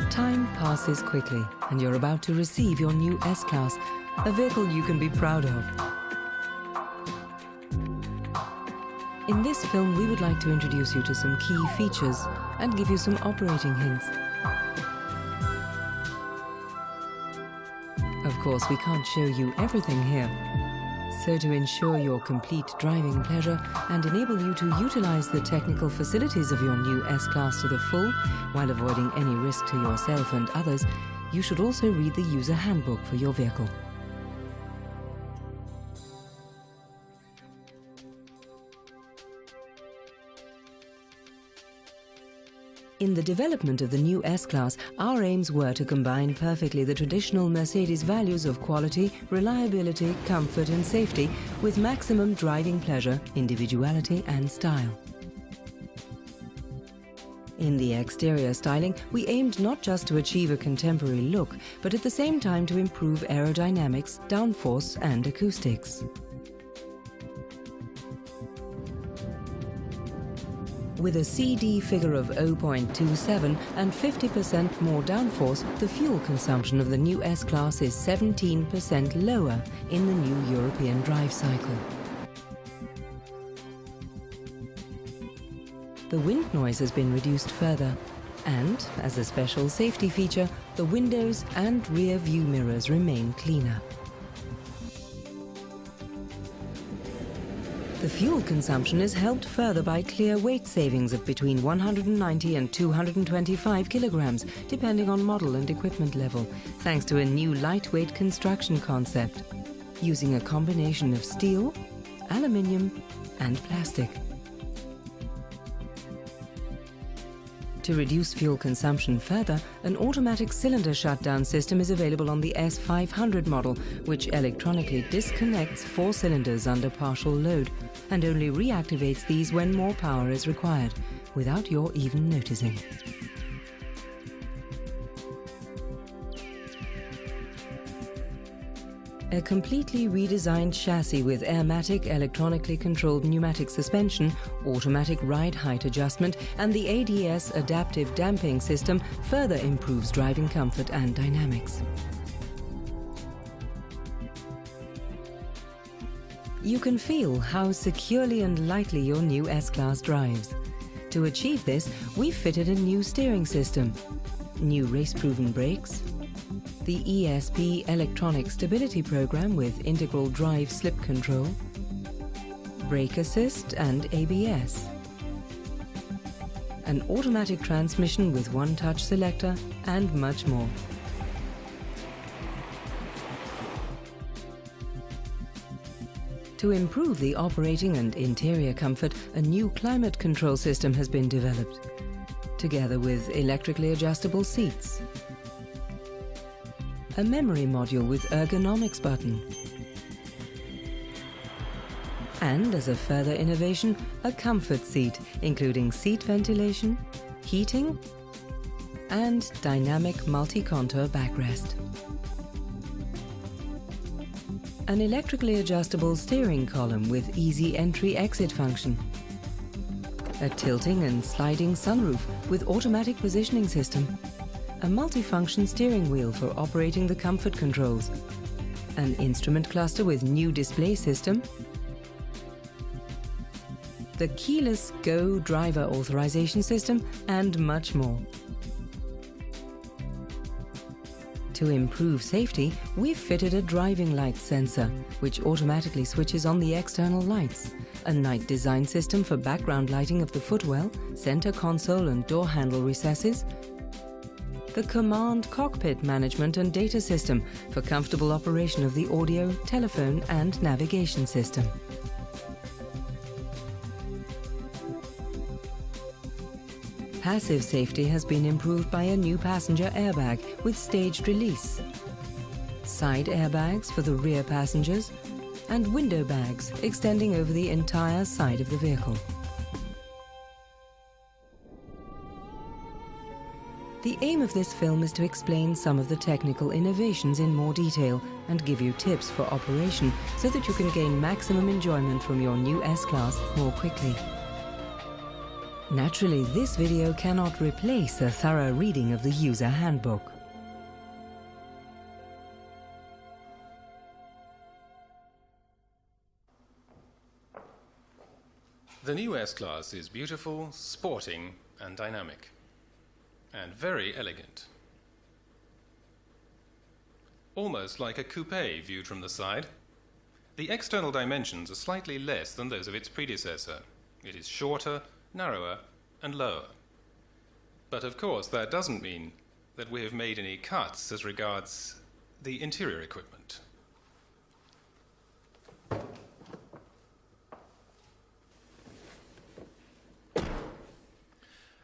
Time passes quickly, and you're about to receive your new S-Class, a vehicle you can be proud of. In this film, we would like to introduce you to some key features and give you some operating hints. Of course, we can't show you everything here. So to ensure your complete driving pleasure and enable you to utilize the technical facilities of your new S-Class to the full while avoiding any risk to yourself and others, you should also read the user handbook for your vehicle. In the development of the new S-Class, our aims were to combine perfectly the traditional Mercedes values of quality, reliability, comfort and safety with maximum driving pleasure, individuality and style. In the exterior styling, we aimed not just to achieve a contemporary look, but at the same time to improve aerodynamics, downforce and acoustics. With a CD figure of 0.27 and 50% more downforce, the fuel consumption of the new S-Class is 17% lower in the new European drive cycle. The wind noise has been reduced further, and, as a special safety feature, the windows and rear view mirrors remain cleaner. The fuel consumption is helped further by clear weight savings of between 190 and 225 kilograms, depending on model and equipment level, thanks to a new lightweight construction concept, using a combination of steel, aluminium and plastic. To reduce fuel consumption further, an automatic cylinder shutdown system is available on the S500 model, which electronically disconnects 4 cylinders under partial load and only reactivates these when more power is required, without your even noticing. A completely redesigned chassis with Airmatic electronically controlled pneumatic suspension, automatic ride height adjustment and the ADS adaptive damping system further improves driving comfort and dynamics. You can feel how securely and lightly your new S-Class drives. To achieve this, we've fitted a new steering system, new race-proven brakes, the ESP electronic stability program with integral drive slip control, brake assist and ABS, an automatic transmission with one-touch selector and much more. To improve the operating and interior comfort, a new climate control system has been developed, together with electrically adjustable seats, a memory module with ergonomics button, and as a further innovation, a comfort seat, including seat ventilation, heating, and dynamic multi-contour backrest. An electrically adjustable steering column with easy entry-exit function, a tilting and sliding sunroof with automatic positioning system, a multifunction steering wheel for operating the comfort controls, an instrument cluster with new display system, the keyless Go driver authorization system, and much more. To improve safety, we've fitted a driving light sensor, which automatically switches on the external lights, a night design system for background lighting of the footwell, center console and door handle recesses, the command cockpit management and data system for comfortable operation of the audio, telephone and navigation system. Passive safety has been improved by a new passenger airbag with staged release, side airbags for the rear passengers, and window bags extending over the entire side of the vehicle. The aim of this film is to explain some of the technical innovations in more detail and give you tips for operation so that you can gain maximum enjoyment from your new S-Class more quickly. Naturally, this video cannot replace a thorough reading of the user handbook. The new S-Class is beautiful, sporting and dynamic, and very elegant. Almost like a coupe viewed from the side. The external dimensions are slightly less than those of its predecessor. It is shorter, narrower and lower. But of course that doesn't mean that we have made any cuts as regards the interior equipment.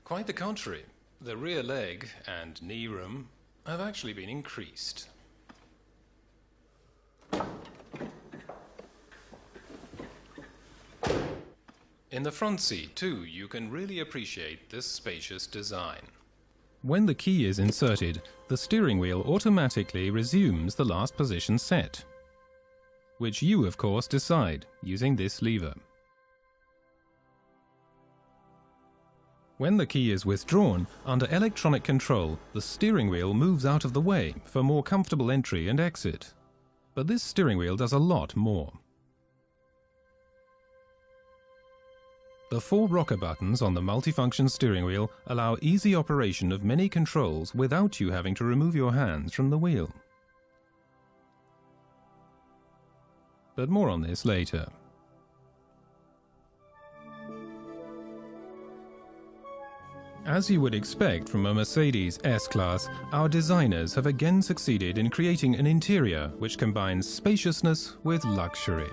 Quite the contrary. The rear leg and knee room have actually been increased. In the front seat, too, you can really appreciate this spacious design. When the key is inserted, the steering wheel automatically resumes the last position set, which you, of course, decide using this lever. When the key is withdrawn, under electronic control, the steering wheel moves out of the way for more comfortable entry and exit. But this steering wheel does a lot more. The 4 rocker buttons on the multifunction steering wheel allow easy operation of many controls without you having to remove your hands from the wheel. But more on this later. As you would expect from a Mercedes S-Class, our designers have again succeeded in creating an interior which combines spaciousness with luxury.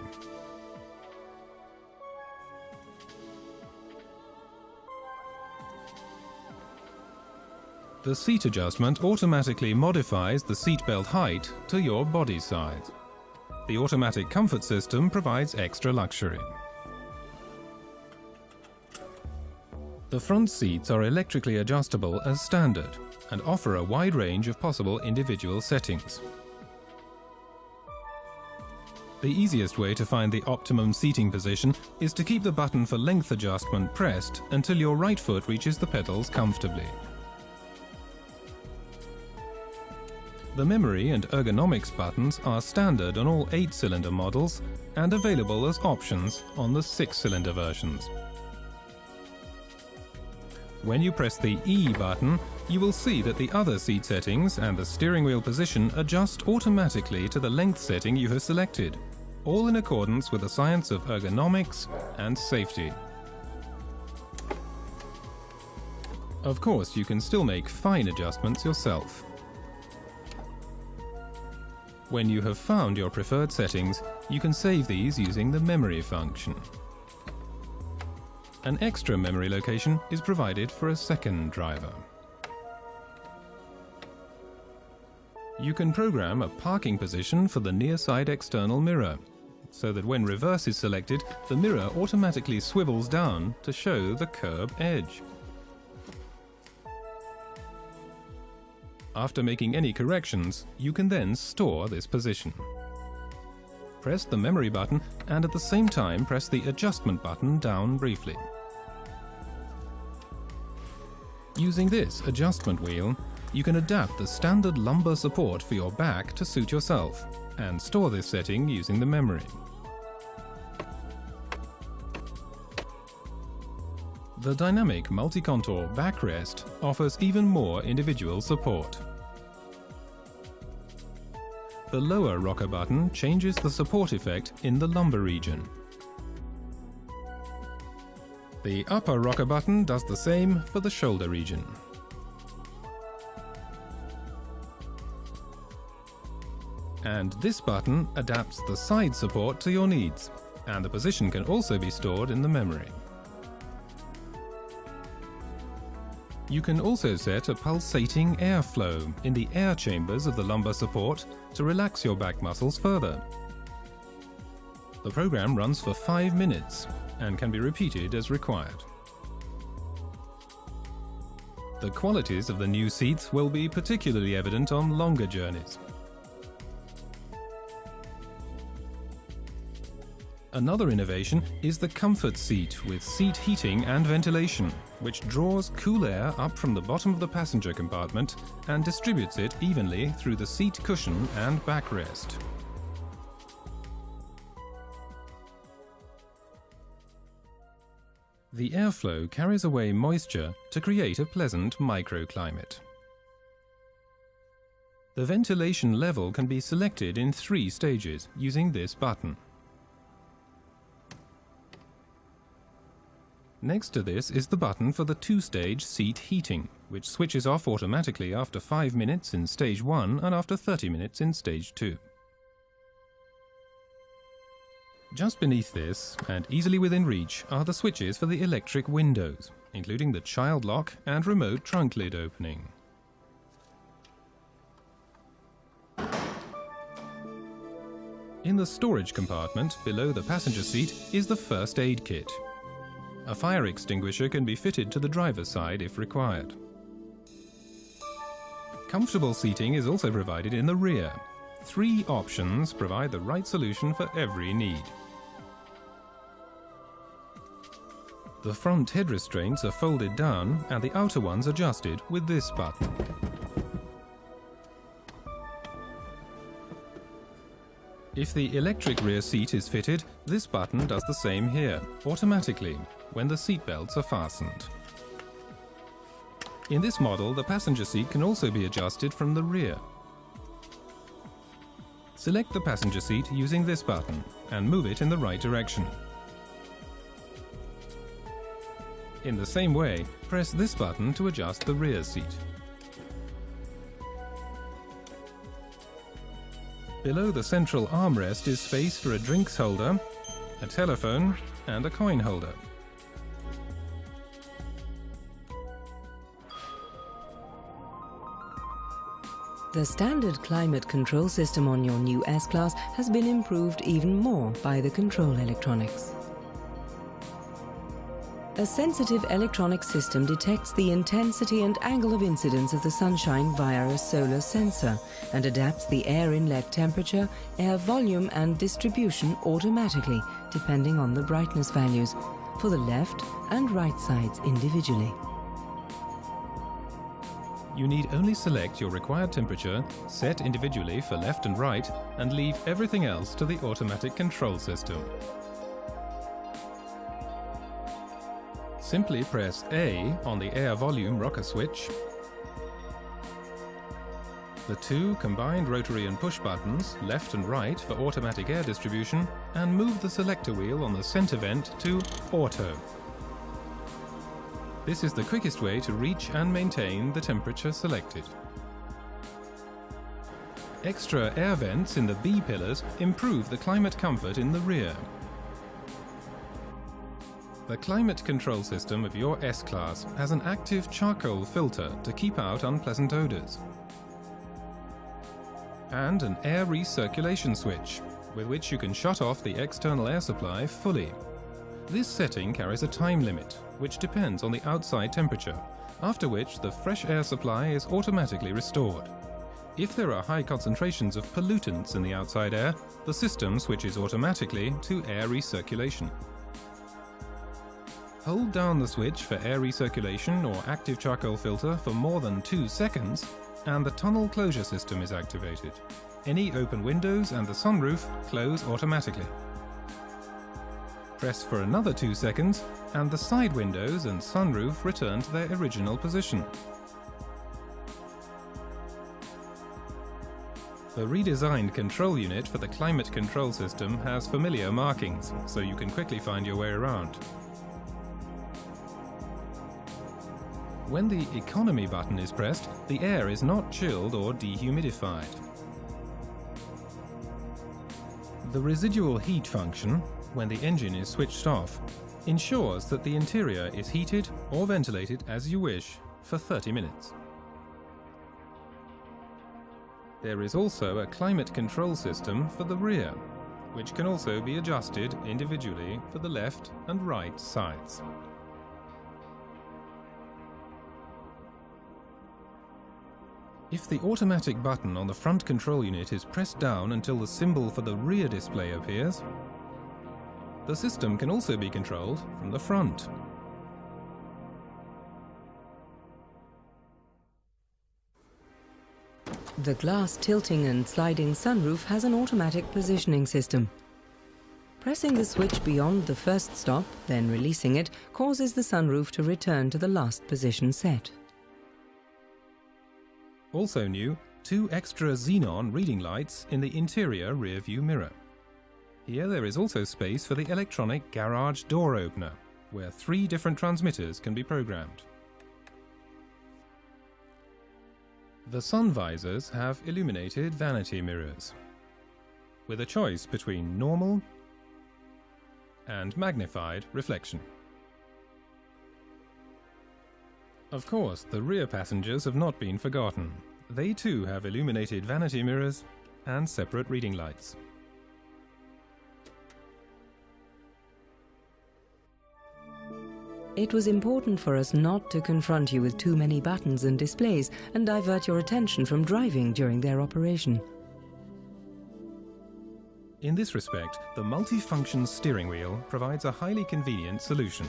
The seat adjustment automatically modifies the seatbelt height to your body size. The automatic comfort system provides extra luxury. The front seats are electrically adjustable as standard and offer a wide range of possible individual settings. The easiest way to find the optimum seating position is to keep the button for length adjustment pressed until your right foot reaches the pedals comfortably. The memory and ergonomics buttons are standard on all 8-cylinder models and available as options on the 6-cylinder versions. When you press the E button, you will see that the other seat settings and the steering wheel position adjust automatically to the length setting you have selected, all in accordance with the science of ergonomics and safety. Of course, you can still make fine adjustments yourself. When you have found your preferred settings, you can save these using the memory function. An extra memory location is provided for a second driver. You can program a parking position for the near side external mirror, so that when reverse is selected, the mirror automatically swivels down to show the curb edge. After making any corrections, you can then store this position. Press the memory button and at the same time press the adjustment button down briefly. Using this adjustment wheel, you can adapt the standard lumbar support for your back to suit yourself and store this setting using the memory. The dynamic multi-contour backrest offers even more individual support. The lower rocker button changes the support effect in the lumbar region. The upper rocker button does the same for the shoulder region. And this button adapts the side support to your needs, and the position can also be stored in the memory. You can also set a pulsating airflow in the air chambers of the lumbar support to relax your back muscles further. The program runs for 5 minutes and can be repeated as required. The qualities of the new seats will be particularly evident on longer journeys. Another innovation is the comfort seat with seat heating and ventilation, which draws cool air up from the bottom of the passenger compartment and distributes it evenly through the seat cushion and backrest. The airflow carries away moisture to create a pleasant microclimate. The ventilation level can be selected in 3 stages using this button. Next to this is the button for the 2-stage seat heating, which switches off automatically after 5 minutes in stage 1 and after 30 minutes in stage 2. Just beneath this, and easily within reach, are the switches for the electric windows, including the child lock and remote trunk lid opening. In the storage compartment below the passenger seat is the first aid kit. A fire extinguisher can be fitted to the driver's side if required. Comfortable seating is also provided in the rear. 3 options provide the right solution for every need. The front head restraints are folded down and the outer ones adjusted with this button. If the electric rear seat is fitted, this button does the same here, automatically, when the seat belts are fastened. In this model, the passenger seat can also be adjusted from the rear. Select the passenger seat using this button and move it in the right direction. In the same way, press this button to adjust the rear seat. Below the central armrest is space for a drinks holder, a telephone, and a coin holder. The standard climate control system on your new S-Class has been improved even more by the control electronics. A sensitive electronic system detects the intensity and angle of incidence of the sunshine via a solar sensor and adapts the air inlet temperature, air volume and distribution automatically depending on the brightness values for the left and right sides individually. You need only select your required temperature, set individually for left and right, and leave everything else to the automatic control system. Simply press A on the air volume rocker switch, the 2 combined rotary and push buttons, left and right for automatic air distribution, and move the selector wheel on the center vent to Auto. This is the quickest way to reach and maintain the temperature selected. Extra air vents in the B pillars improve the climate comfort in the rear. The climate control system of your S-Class has an active charcoal filter to keep out unpleasant odors, and an air recirculation switch, with which you can shut off the external air supply fully. This setting carries a time limit, which depends on the outside temperature, after which the fresh air supply is automatically restored. If there are high concentrations of pollutants in the outside air, the system switches automatically to air recirculation. Hold down the switch for air recirculation or active charcoal filter for more than 2 seconds, and the tunnel closure system is activated. Any open windows and the sunroof close automatically. Press for another 2 seconds, and the side windows and sunroof return to their original position. The redesigned control unit for the climate control system has familiar markings, so you can quickly find your way around. When the economy button is pressed, the air is not chilled or dehumidified. The residual heat function, when the engine is switched off, ensures that the interior is heated or ventilated as you wish for 30 minutes. There is also a climate control system for the rear, which can also be adjusted individually for the left and right sides. If the automatic button on the front control unit is pressed down until the symbol for the rear display appears, The system can also be controlled from the front. The glass tilting and sliding sunroof has an automatic positioning system. Pressing the switch beyond the first stop, then releasing it, causes the sunroof to return to the last position set. Also new, 2 extra xenon reading lights in the interior rear-view mirror. Here there is also space for the electronic garage door opener, where 3 different transmitters can be programmed. The sun visors have illuminated vanity mirrors, with a choice between normal and magnified reflection. Of course, the rear passengers have not been forgotten. They too have illuminated vanity mirrors and separate reading lights. It was important for us not to confront you with too many buttons and displays and divert your attention from driving during their operation. In this respect, the multifunction steering wheel provides a highly convenient solution.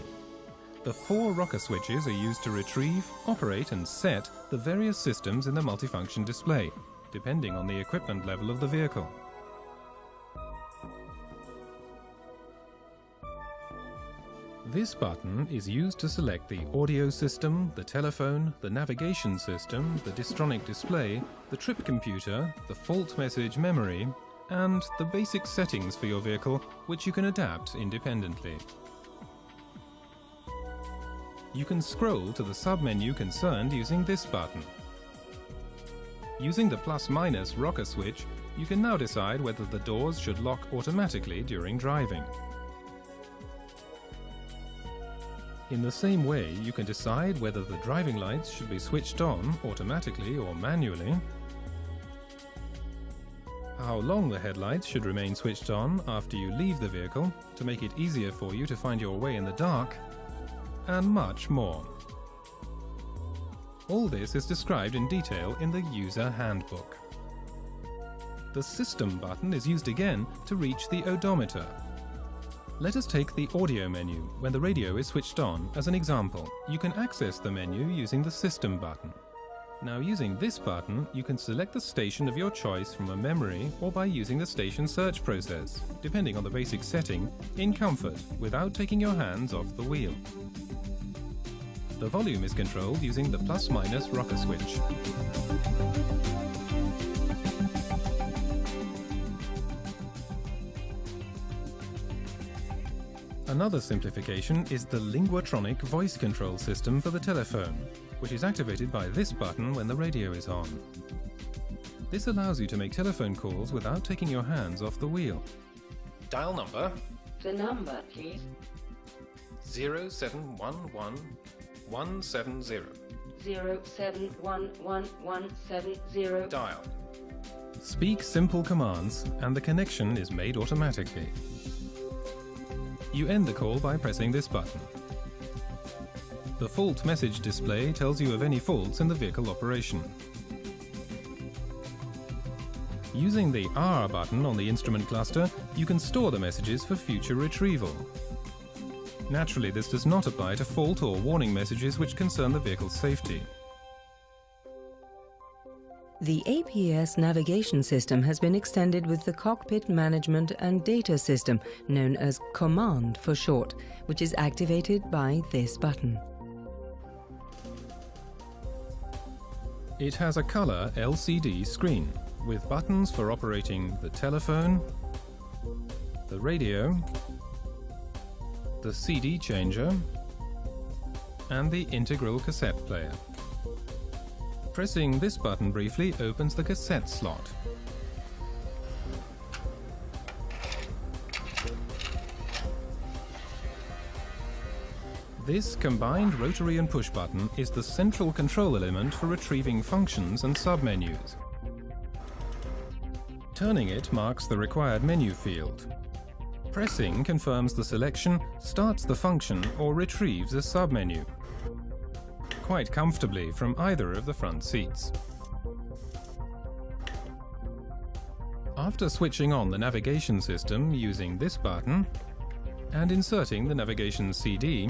The 4 rocker switches are used to retrieve, operate and set the various systems in the multifunction display, depending on the equipment level of the vehicle. This button is used to select the audio system, the telephone, the navigation system, the distronic display, the trip computer, the fault message memory, and the basic settings for your vehicle, which you can adapt independently. You can scroll to the sub-menu concerned using this button. Using the plus-minus rocker switch, you can now decide whether the doors should lock automatically during driving. In the same way, you can decide whether the driving lights should be switched on automatically or manually, how long the headlights should remain switched on after you leave the vehicle to make it easier for you to find your way in the dark, and much more. All this is described in detail in the user handbook. The System button is used again to reach the odometer. Let us take the audio menu when the radio is switched on as an example. You can access the menu using the System button. Now, using this button, you can select the station of your choice from a memory or by using the station search process, depending on the basic setting, in comfort, without taking your hands off the wheel. The volume is controlled using the plus-minus rocker switch. Another simplification is the Linguatronic voice control system for the telephone, which is activated by this button when the radio is on. This allows you to make telephone calls without taking your hands off the wheel. Dial number. The number, please. 0711170. 0711170. Dial. Speak simple commands and the connection is made automatically. You end the call by pressing this button. The fault message display tells you of any faults in the vehicle operation. Using the R button on the instrument cluster, you can store the messages for future retrieval. Naturally, this does not apply to fault or warning messages which concern the vehicle's safety. The APS navigation system has been extended with the Cockpit Management and Data System, known as COMMAND for short, which is activated by this button. It has a color LCD screen with buttons for operating the telephone, the radio, the CD changer, and the integral cassette player. Pressing this button briefly opens the cassette slot. This combined rotary and push button is the central control element for retrieving functions and submenus. Turning it marks the required menu field. Pressing confirms the selection, starts the function, or retrieves a submenu, quite comfortably from either of the front seats. After switching on the navigation system using this button, and inserting the navigation CD,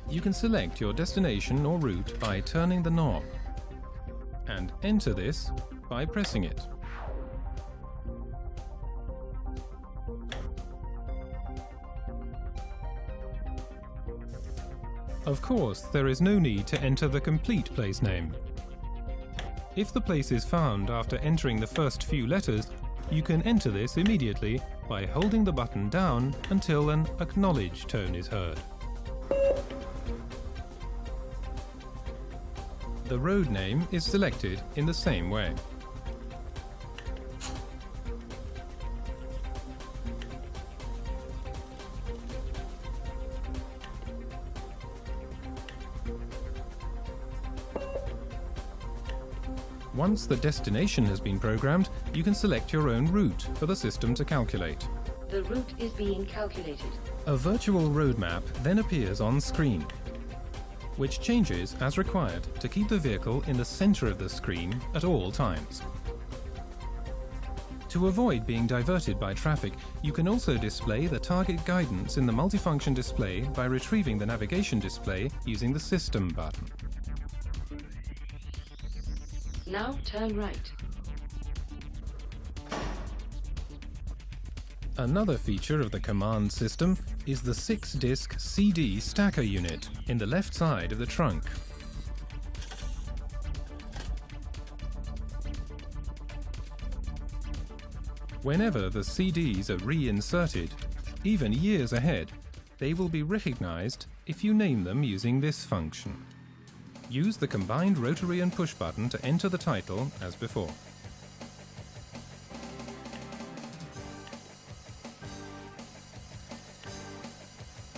you can select your destination or route by turning the knob, and enter this by pressing it. Of course, there is no need to enter the complete place name. If the place is found after entering the first few letters, you can enter this immediately by holding the button down until an acknowledge tone is heard. The road name is selected in the same way. Once the destination has been programmed, you can select your own route for the system to calculate. The route is being calculated. A virtual road map then appears on screen, which changes as required to keep the vehicle in the center of the screen at all times. To avoid being diverted by traffic, you can also display the target guidance in the multifunction display by retrieving the navigation display using the System button. Now turn right. Another feature of the command system is the 6-disc CD stacker unit in the left side of the trunk. Whenever the CDs are reinserted, even years ahead, they will be recognized if you name them using this function. Use the combined rotary and push button to enter the title as before.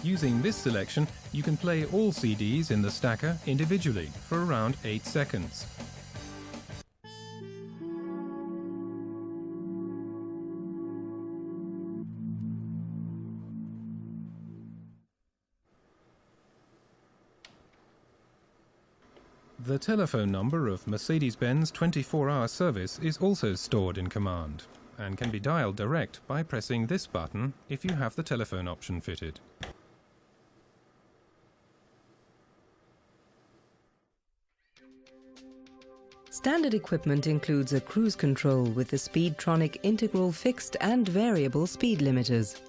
Using this selection, you can play all CDs in the stacker individually for around 8 seconds. The telephone number of Mercedes-Benz 24-hour service is also stored in command and can be dialed direct by pressing this button if you have the telephone option fitted. Standard equipment includes a cruise control with the Speedtronic integral fixed and variable speed limiters.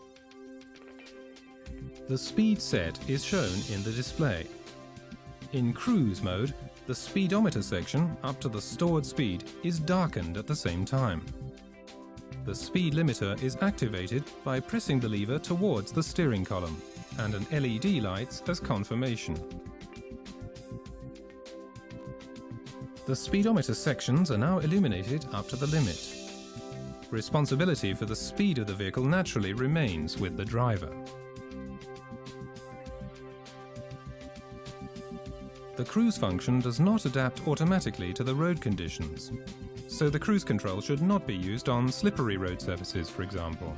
The speed set is shown in the display. In cruise mode, the speedometer section up to the stored speed is darkened at the same time. The speed limiter is activated by pressing the lever towards the steering column, and an LED lights as confirmation. The speedometer sections are now illuminated up to the limit. Responsibility for the speed of the vehicle naturally remains with the driver. The cruise function does not adapt automatically to the road conditions, so the cruise control should not be used on slippery road surfaces, for example.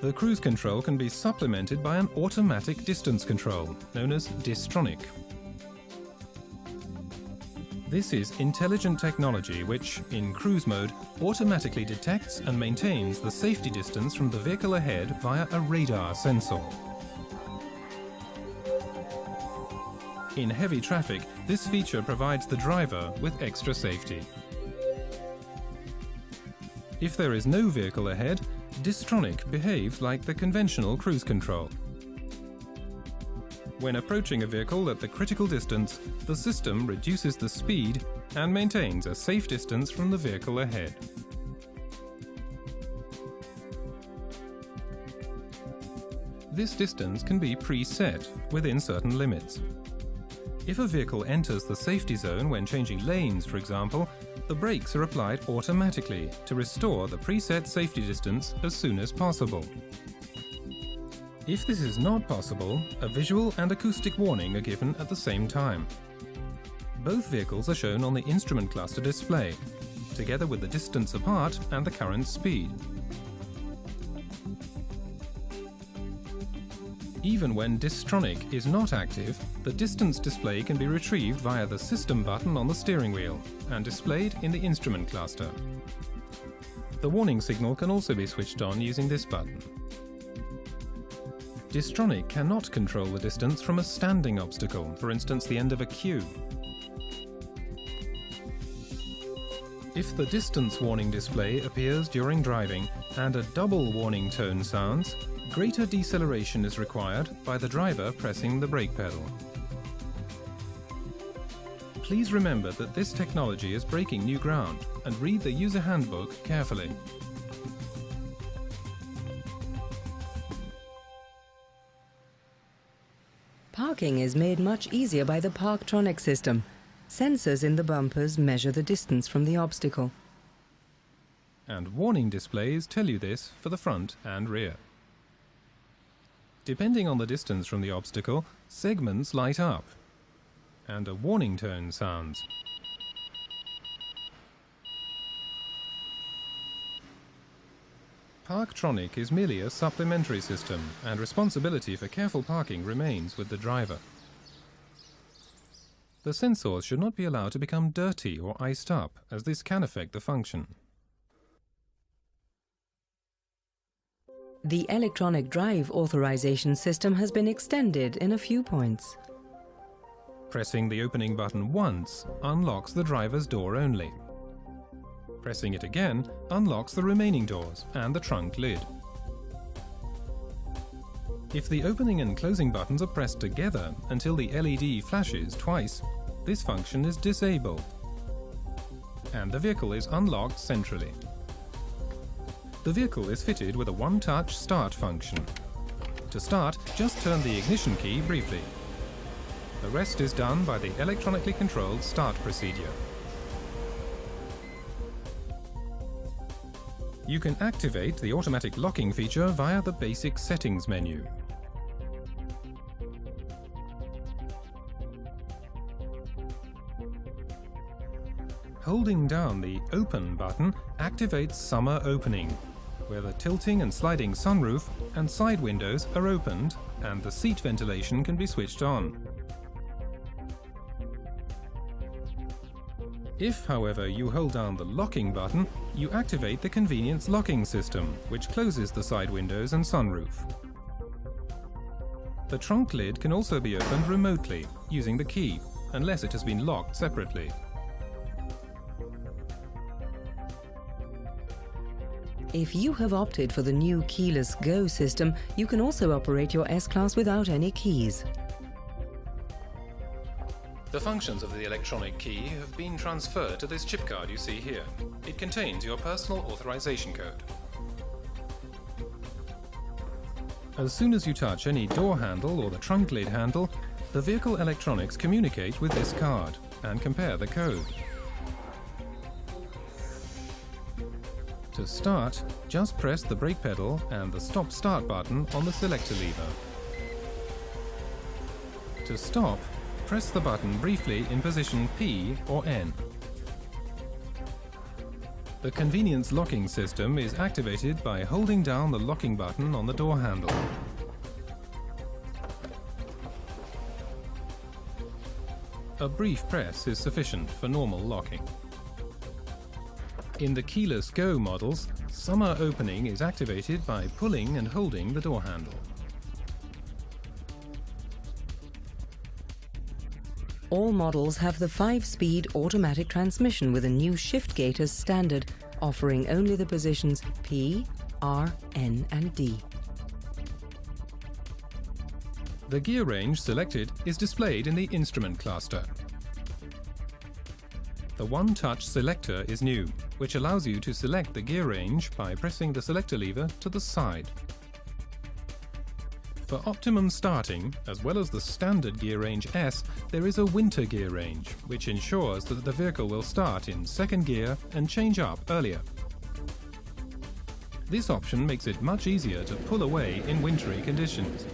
The cruise control can be supplemented by an automatic distance control, known as Distronic. This is intelligent technology which, in cruise mode, automatically detects and maintains the safety distance from the vehicle ahead via a radar sensor. In heavy traffic, this feature provides the driver with extra safety. If there is no vehicle ahead, Distronic behaves like the conventional cruise control. When approaching a vehicle at the critical distance, the system reduces the speed and maintains a safe distance from the vehicle ahead. This distance can be preset within certain limits. If a vehicle enters the safety zone when changing lanes, for example, the brakes are applied automatically to restore the preset safety distance as soon as possible. If this is not possible, a visual and acoustic warning are given at the same time. Both vehicles are shown on the instrument cluster display, together with the distance apart and the current speed. Even when Distronic is not active, the distance display can be retrieved via the System button on the steering wheel and displayed in the instrument cluster. The warning signal can also be switched on using this button. Distronic cannot control the distance from a standing obstacle, for instance the end of a queue. If the distance warning display appears during driving and a double warning tone sounds, greater deceleration is required by the driver pressing the brake pedal. Please remember that this technology is breaking new ground and read the user handbook carefully. Parking is made much easier by the Parktronic system. Sensors in the bumpers measure the distance from the obstacle. And warning displays tell you this for the front and rear. Depending on the distance from the obstacle, segments light up and a warning tone sounds. Parktronic is merely a supplementary system, and responsibility for careful parking remains with the driver. The sensors should not be allowed to become dirty or iced up, as this can affect the function. The electronic drive authorization system has been extended in a few points. Pressing the opening button once unlocks the driver's door only. Pressing it again unlocks the remaining doors and the trunk lid. If the opening and closing buttons are pressed together until the LED flashes twice, this function is disabled, and the vehicle is unlocked centrally. The vehicle is fitted with a one-touch start function. To start, just turn the ignition key briefly. The rest is done by the electronically controlled start procedure. You can activate the automatic locking feature via the basic settings menu. Holding down the Open button activates summer opening, where the tilting and sliding sunroof and side windows are opened and the seat ventilation can be switched on. If, however, you hold down the locking button, you activate the convenience locking system, which closes the side windows and sunroof. The trunk lid can also be opened remotely, using the key, unless it has been locked separately. If you have opted for the new keyless Go system, you can also operate your S-Class without any keys. The functions of the electronic key have been transferred to this chip card you see here. It contains your personal authorization code. As soon as you touch any door handle or the trunk lid handle, the vehicle electronics communicate with this card and compare the code. To start, just press the brake pedal and the stop-start button on the selector lever. To stop, press the button briefly in position P or N. The convenience locking system is activated by holding down the locking button on the door handle. A brief press is sufficient for normal locking. In the keyless Go models, summer opening is activated by pulling and holding the door handle. All models have the 5-speed automatic transmission with a new shift gate as standard, offering only the positions P, R, N and D. The gear range selected is displayed in the instrument cluster. The one-touch selector is new, which allows you to select the gear range by pressing the selector lever to the side. For optimum starting, as well as the standard gear range S, there is a winter gear range, which ensures that the vehicle will start in second gear and change up earlier. This option makes it much easier to pull away in wintry conditions.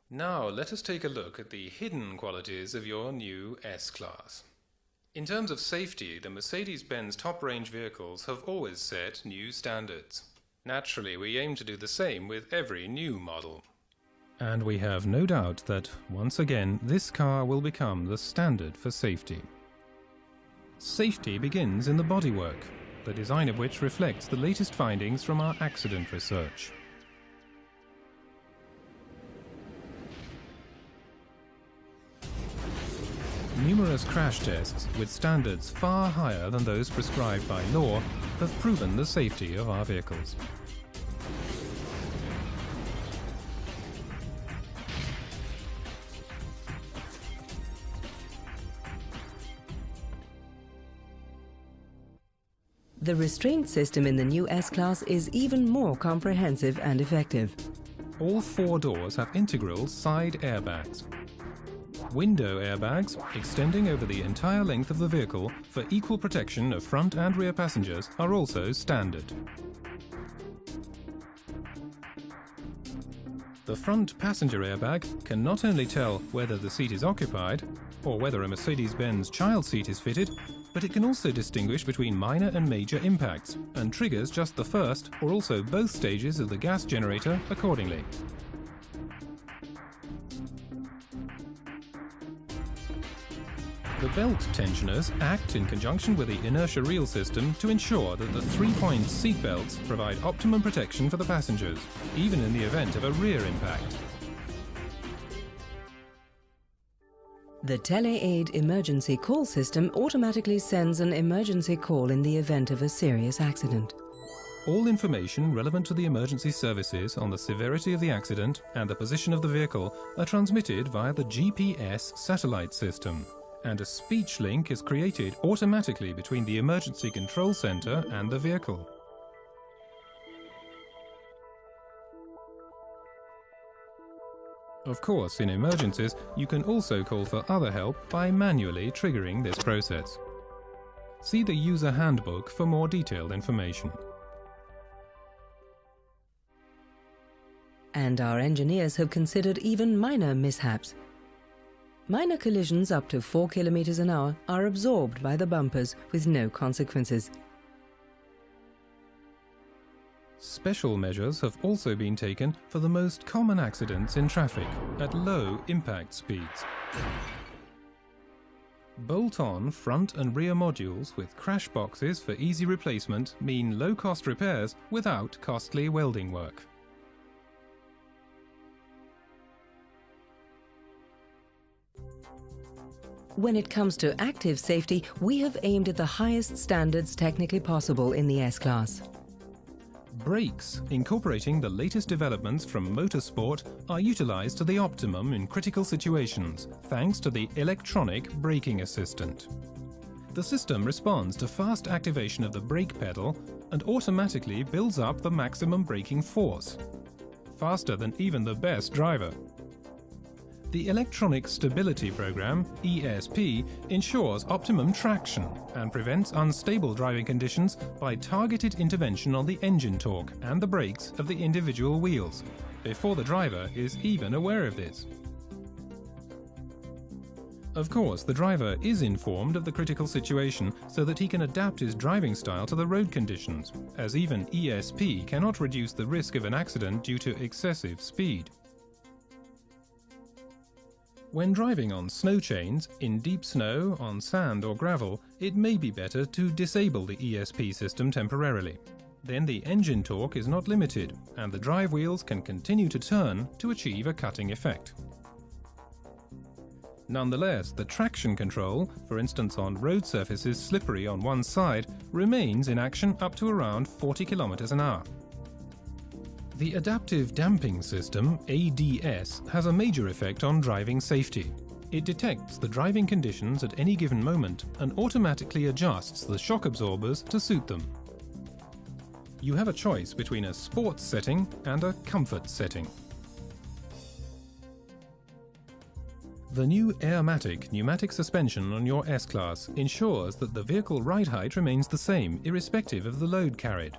Now let us take a look at the hidden qualities of your new S-Class. In terms of safety, the Mercedes-Benz top-range vehicles have always set new standards. Naturally, we aim to do the same with every new model. And we have no doubt that, once again, this car will become the standard for safety. Safety begins in the bodywork, the design of which reflects the latest findings from our accident research. Numerous crash tests with standards far higher than those prescribed by law have proven the safety of our vehicles. The restraint system in the new S-Class is even more comprehensive and effective. All 4 doors have integral side airbags. Window airbags, extending over the entire length of the vehicle for equal protection of front and rear passengers, are also standard. The front passenger airbag can not only tell whether the seat is occupied or whether a Mercedes-Benz child seat is fitted, but it can also distinguish between minor and major impacts and triggers just the first or also both stages of the gas generator accordingly. The belt tensioners act in conjunction with the inertia reel system to ensure that the 3-point seat belts provide optimum protection for the passengers, even in the event of a rear impact. The Tele-Aid emergency call system automatically sends an emergency call in the event of a serious accident. All information relevant to the emergency services on the severity of the accident and the position of the vehicle are transmitted via the GPS satellite system, and a speech link is created automatically between the emergency control center and the vehicle. Of course, in emergencies, you can also call for other help by manually triggering this process. See the user handbook for more detailed information. And our engineers have considered even minor mishaps. Minor collisions up to 4 kilometers an hour are absorbed by the bumpers with no consequences. Special measures have also been taken for the most common accidents in traffic at low impact speeds. Bolt-on front and rear modules with crash boxes for easy replacement mean low-cost repairs without costly welding work. When it comes to active safety, we have aimed at the highest standards technically possible in the S-Class. Brakes, incorporating the latest developments from motorsport, are utilized to the optimum in critical situations, thanks to the electronic braking assistant. The system responds to fast activation of the brake pedal and automatically builds up the maximum braking force, faster than even the best driver. The Electronic Stability Program, ESP, ensures optimum traction and prevents unstable driving conditions by targeted intervention on the engine torque and the brakes of the individual wheels, before the driver is even aware of this. Of course, the driver is informed of the critical situation so that he can adapt his driving style to the road conditions, as even ESP cannot reduce the risk of an accident due to excessive speed. When driving on snow chains, in deep snow, on sand or gravel, it may be better to disable the ESP system temporarily. Then the engine torque is not limited, and the drive wheels can continue to turn to achieve a cutting effect. Nonetheless, the traction control, for instance on road surfaces slippery on one side, remains in action up to around 40 km an hour. The Adaptive Damping System, ADS, has a major effect on driving safety. It detects the driving conditions at any given moment and automatically adjusts the shock absorbers to suit them. You have a choice between a sports setting and a comfort setting. The new Airmatic pneumatic suspension on your S-Class ensures that the vehicle ride height remains the same, irrespective of the load carried.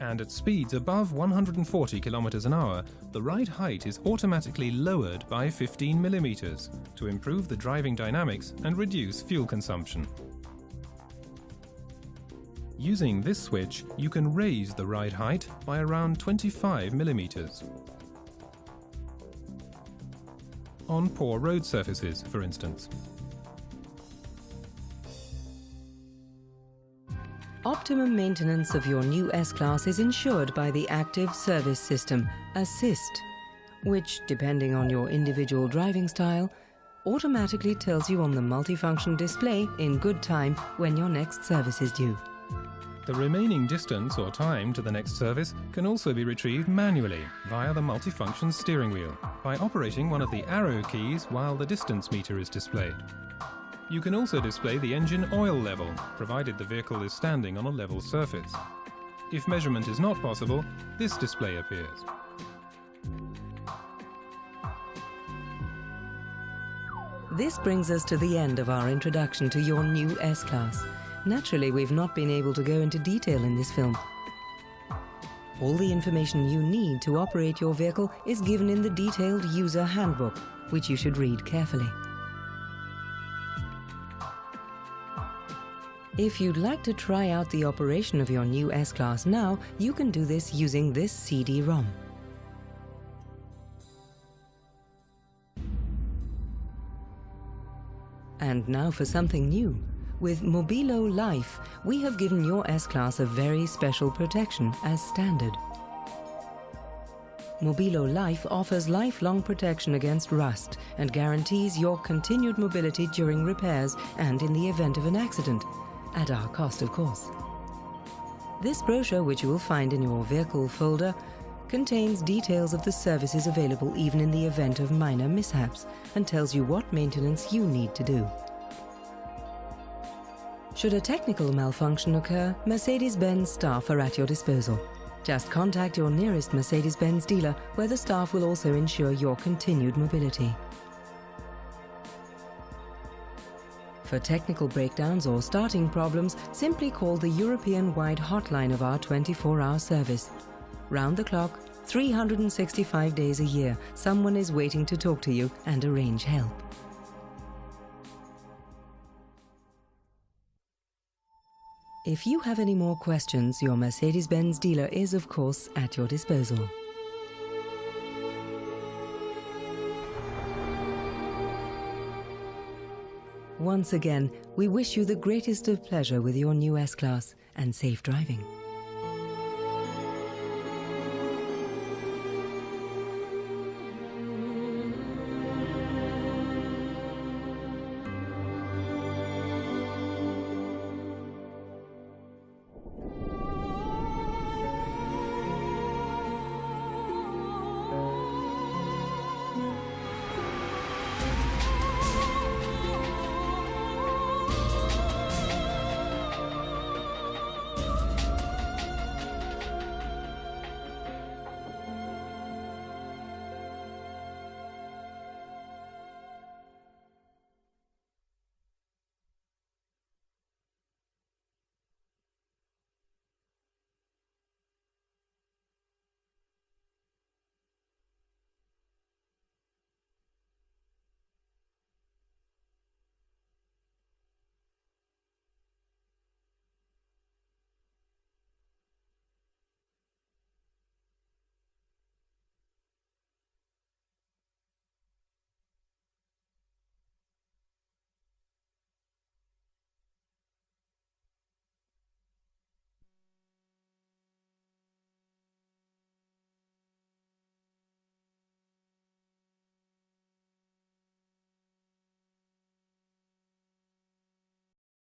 And at speeds above 140 km an hour, the ride height is automatically lowered by 15 mm to improve the driving dynamics and reduce fuel consumption. Using this switch, you can raise the ride height by around 25 mm. On poor road surfaces, for instance. Optimum maintenance of your new S-Class is ensured by the active service system, Assist, which, depending on your individual driving style, automatically tells you on the multifunction display in good time when your next service is due. The remaining distance or time to the next service can also be retrieved manually via the multifunction steering wheel by operating one of the arrow keys while the distance meter is displayed. You can also display the engine oil level, provided the vehicle is standing on a level surface. If measurement is not possible, this display appears. This brings us to the end of our introduction to your new S-Class. Naturally, we've not been able to go into detail in this film. All the information you need to operate your vehicle is given in the detailed user handbook, which you should read carefully. If you'd like to try out the operation of your new S-Class now, you can do this using this CD-ROM. And now for something new. With Mobilo Life, we have given your S-Class a very special protection as standard. Mobilo Life offers lifelong protection against rust and guarantees your continued mobility during repairs and in the event of an accident, at our cost, of course. This brochure, which you will find in your vehicle folder, contains details of the services available even in the event of minor mishaps and tells you what maintenance you need to do. Should a technical malfunction occur, Mercedes-Benz staff are at your disposal. Just contact your nearest Mercedes-Benz dealer, where the staff will also ensure your continued mobility. For technical breakdowns or starting problems, simply call the European-wide hotline of our 24-hour service. Round the clock, 365 days a year, someone is waiting to talk to you and arrange help. If you have any more questions, your Mercedes-Benz dealer is, of course, at your disposal. Once again, we wish you the greatest of pleasure with your new S-Class and safe driving.